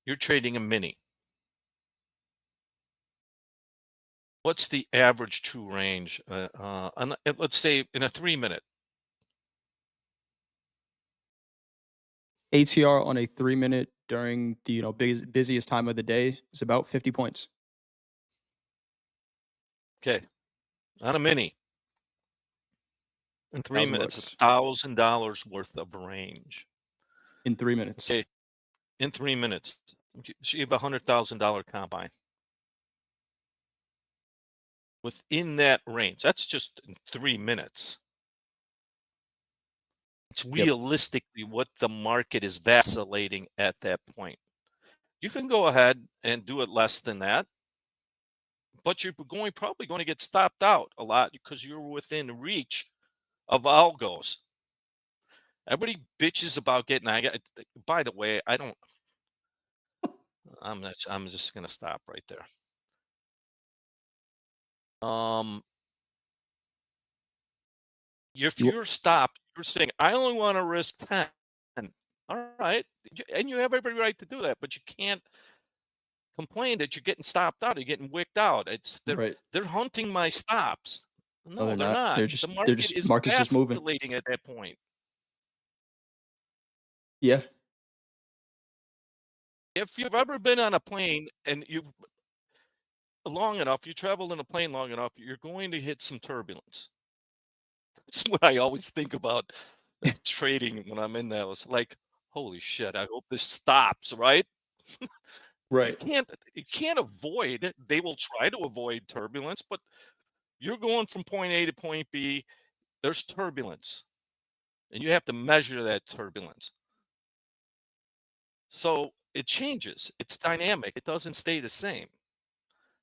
you're trading a mini. What's the average true range? Let's say in a 3-minute. ATR on a 3 minute during the busiest time of the day is about 50 points Okay, on a mini in 3 minutes, $1,000 $1,000 worth of range. in 3 minutes. Okay, in 3 minutes. Okay, so you have $100,000 combine within that range. That's just in 3 minutes. It's Yep. realistically what the market is vacillating at that point. You can go ahead and do it less than that, but you're probably going to get stopped out a lot because you're within reach of algos. Everybody bitches about getting. By the way, I don't. I'm not. I'm just gonna stop right there. Um, if You you're stopped, you're saying I only want to risk 10. All right, and you have every right to do that, but you can't complain that you're getting stopped out, you're getting wicked out. right? They're hunting my stops. No, No, they're they're not. not. They're The just they're market just is market's just moving. vacillating at that point. Yeah. If you've ever been on a plane and you've long enough, you travel in a plane long enough, you're going to hit some turbulence. That's what I always think about trading when I'm in those. Like, holy shit, I hope this stops, right? You Right. can't you can't avoid it. They will try to avoid turbulence, but you're going from point A to point B. There's turbulence, and you have to measure that turbulence. So it changes. It's dynamic. It doesn't stay the same.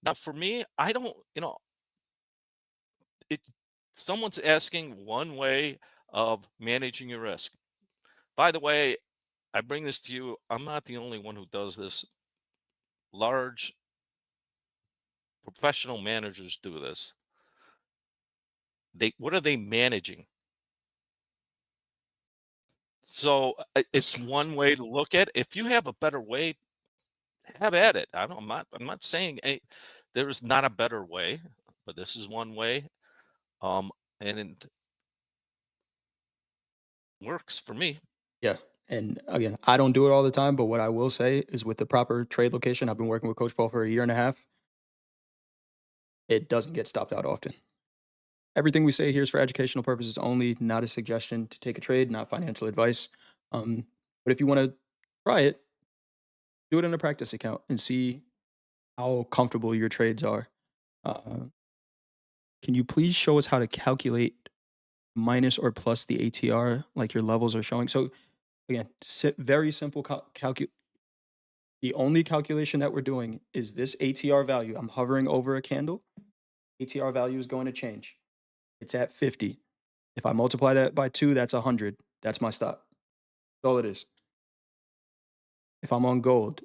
Now, for me, I don't, it someone's asking one way of managing your risk. By the way, I bring this to you. I'm not the only one who does this. Large professional managers do this. What are they managing? So it's one way to look at it. If you have a better way, have at it. I'm not saying there is not a better way, but this is one way. Um, and it works for me. Yeah. And again, I don't do it all the time, but what I will say is with the proper trade location, I've been working with Coach Paul for a year and a half. It doesn't get stopped out often. Everything we say here is for educational purposes only, not a suggestion to take a trade, not financial advice. But if you want to try it, do it in a practice account and see how comfortable your trades are. Uh, can you please show us how to calculate minus or plus the ATR like your levels are showing? So again, very simple The only calculation that we're doing is this ATR value. I'm hovering over a candle. ATR value is going to change. It's at 50. If I multiply that by 2, that's 100. That's my stop. That's all it is. If I'm on gold,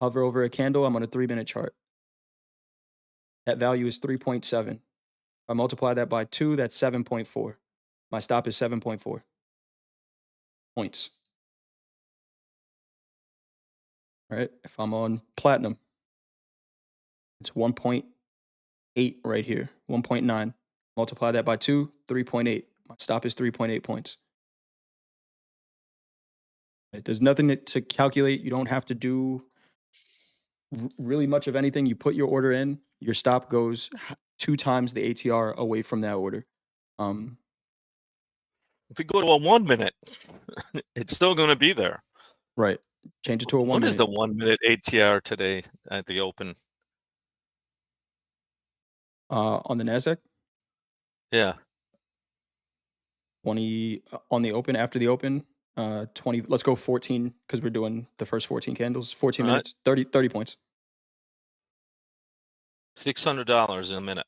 hover over a candle, I'm on a 3-minute chart. That value is 3.7. If I multiply that by 2, that's 7.4. My stop is 7.4 points. All right. If I'm on platinum, it's 1.8 right here, 1.9. Multiply that by 2, 3.8. My stop is 3.8 points. Right? There's nothing to calculate. You don't have to do really much of anything. You put your order in, your stop goes 2 times the ATR away from that order. Um, If we go to a 1 minute, it's still going to be there. right. Change it to a 1 What is minute. the 1 minute ATR today at the open? On the Nasdaq, Yeah. 20 on the open after the open, 20. Let's go 14 because we're doing the first 14 candles. 14 All right. minutes, 30 points $600 in a minute.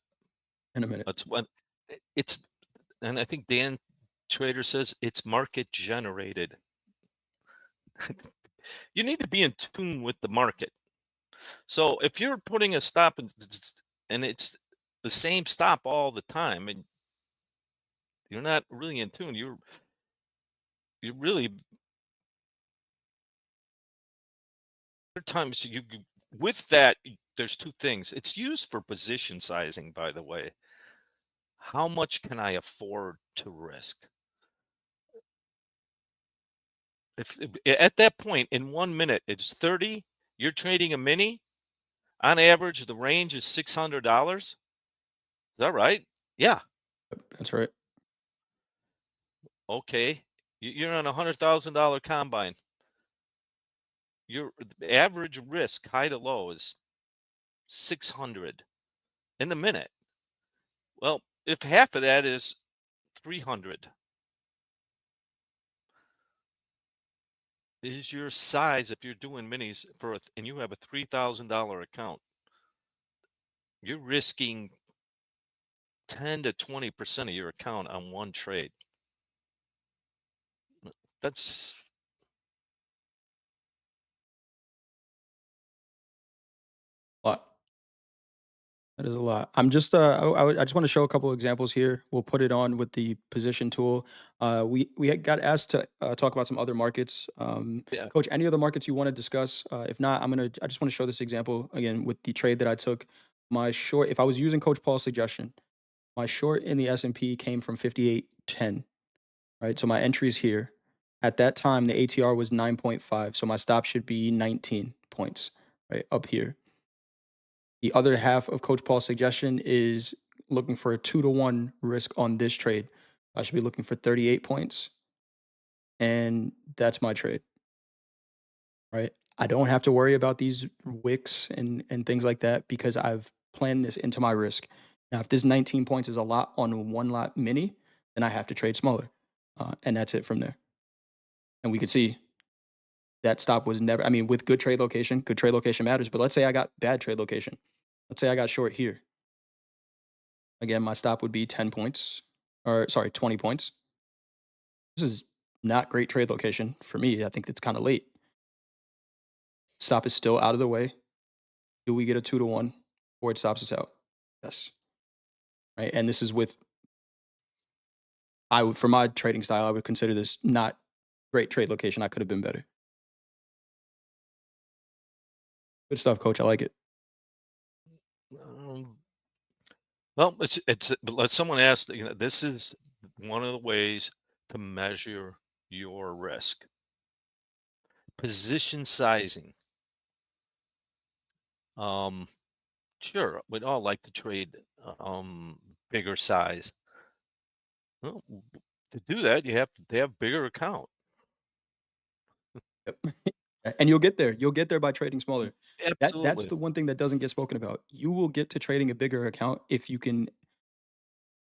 in a minute. That's what it's, and I think Dan Trader says it's market generated. You need to be in tune with the market. So if you're putting a stop and it's the same stop all the time, and you're not really in tune, you're really times with that. There's two things. It's used for position sizing, by the way. How much can I afford to risk? If at that point in 1 minute it's 30, you're trading a mini. On average, the range is $600. Is that right? Yeah. Yep, that's right. Okay. You're on $100,000 combine. Your average risk, high to low, is 600 in the minute. Well, if half of that is 300, is your size, if you're doing minis and you have a $3,000 account, you're risking 10 to 20% of your account on one trade. That's A lot. That is a lot. I'm just I just want to show a couple examples here. We'll put it on with the position tool. We had got asked to talk about some other markets. yeah. Coach, any other markets you want to discuss? If not, I just want to show this example again with the trade that I took. My short, if I was using Coach Paul's suggestion, my short in the S&P came from 58.10. Right, so my entries here. At that time, the ATR was 9.5, so my stop should be 19 points. Right up here. The other half of Coach Paul's suggestion is looking for a 2-to-1 risk on this trade. I should be looking for 38 points, and that's my trade, right? I don't have to worry about these wicks and things like that because I've planned this into my risk. Now, if this 19 points is a lot on one lot mini, then I have to trade smaller, and that's it from there. And we could see that stop was never. I mean, with good trade location matters. But let's say I got bad trade location. Let's say I got short here. Again, my stop would be 10 points, or sorry, 20 points. This is not great trade location for me. I think it's kind of late. Stop is still out of the way. Do we get a 2-to-1 or it stops us out? Yes. Right. And this is with, I would, for my trading style, I would consider this not great trade location. I could have been better. Good stuff, coach. I like it. Um, well, but someone asked, this is one of the ways to measure your risk. Position sizing. Um, sure, we'd all like to trade bigger size. Well, to do that, you have to have bigger account. Yep. And you'll get there. You'll get there by trading smaller. That's Absolutely. the one thing that doesn't get spoken about. You will get to trading a bigger account if you can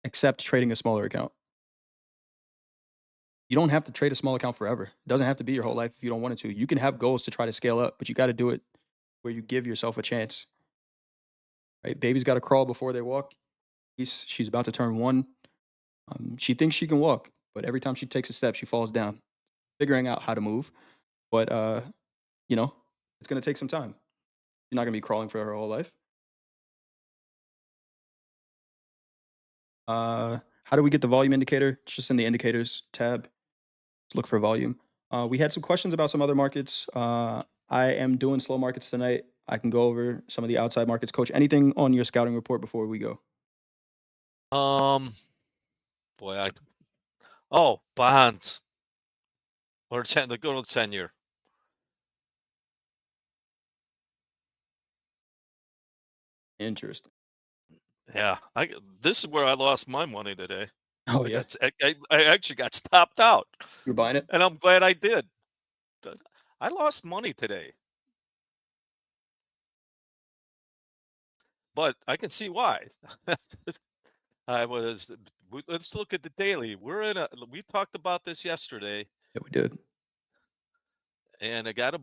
accept trading a smaller account. You don't have to trade a small account forever. It doesn't have to be your whole life if you don't want it to. You can have goals to try to scale up, but you got to do it where you give yourself a chance. Right? Baby's got to crawl before they walk. She's about to turn 1. She thinks she can walk, but every time she takes a step, she falls down. Figuring out how to move, but you know, it's gonna take some time. She's not gonna be crawling for her whole life. How do we get the volume indicator? It's just in the indicators tab. Let's look for volume. We had some questions about some other markets. I am doing slow markets tonight. I can go over some of the outside markets. Coach, anything on your scouting report before we go? Um, boy, bonds or the good old 10-year. Interesting. Yeah, this is where I lost my money today. Oh yeah, I actually got stopped out, you're buying it. and I'm glad I did. I lost money today, but I can see why. I was. Let's look at the daily. We talked about this yesterday, Yeah, we did. and I got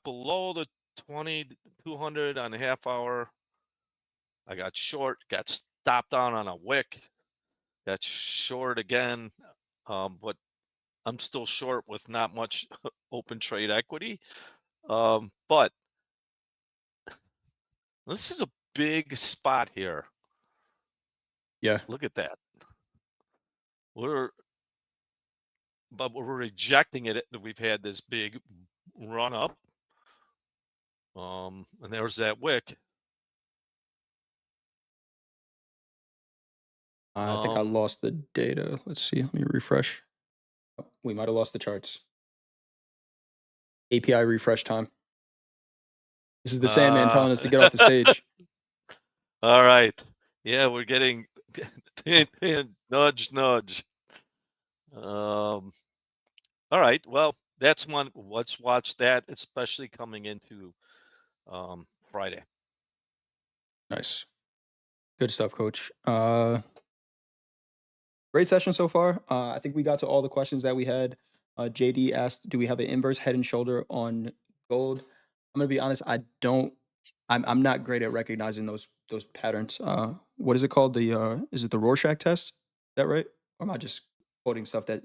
below the 2200 on a half hour. I got short, got stopped on a wick, got short again. But I'm still short with not much open trade equity. But This is a big spot here. Yeah. Look at that. We're but we're rejecting it. We've had this big run up. And there's that wick. I think I Um, lost the data. Let's see. Let me refresh. Oh, we might have lost the charts. API refresh time. This is the Sandman uh, telling us to get off the stage. all right. Yeah, we're getting nudge, nudge. Um, all right. Well, that's one. Let's watch that, especially coming into Friday. Nice. Good stuff, coach. Great session so far. I think we got to all the questions that we had. JD asked, "Do we have an inverse head and shoulder on gold?" I'm gonna be honest. I don't. I'm not great at recognizing those patterns. What is it called? The is it the Rorschach test? Is that right? Or am I just quoting stuff that?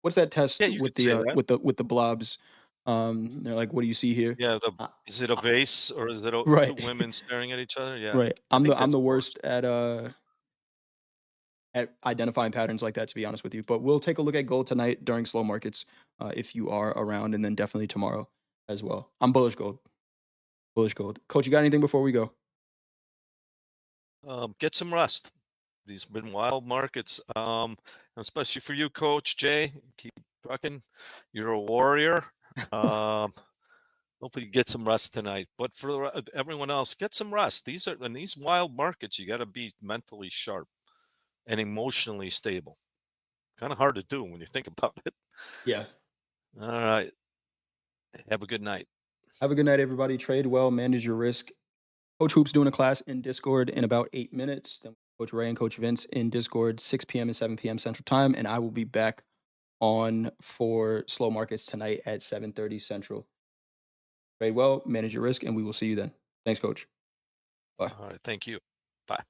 What's that Yeah, test you could say that. with the blobs? They're like, "What do you see here?" Yeah. Uh, Is it a uh, vase or is it two right, women staring at each other? Yeah, right. I think I'm that's the close. worst at identifying patterns like that, to be honest with you. But we'll take a look at gold tonight during slow markets if you are around, and then definitely tomorrow as well. I'm bullish gold. Bullish gold. Coach, you got anything before we go? Get some rest. These been wild markets, especially for you, Coach Jay. Keep trucking. You're a warrior. Um, Hopefully, you get some rest tonight. But for everyone else, get some rest. These are in these wild markets. You got to be mentally sharp and emotionally stable. Kind of hard to do when you think about it. Yeah. All right. Have a good night. Have a good night, everybody. Trade well, manage your risk. Coach Hoop's doing a class in Discord in about 8 minutes. Then Coach Ray and Coach Vince in Discord, 6 p.m. and 7 p.m. Central Time. And I will be back on for slow markets tonight at 7:30 Central. Trade well, manage your risk, and we will see you then. Thanks, Coach. Bye. All right. Thank you. Bye.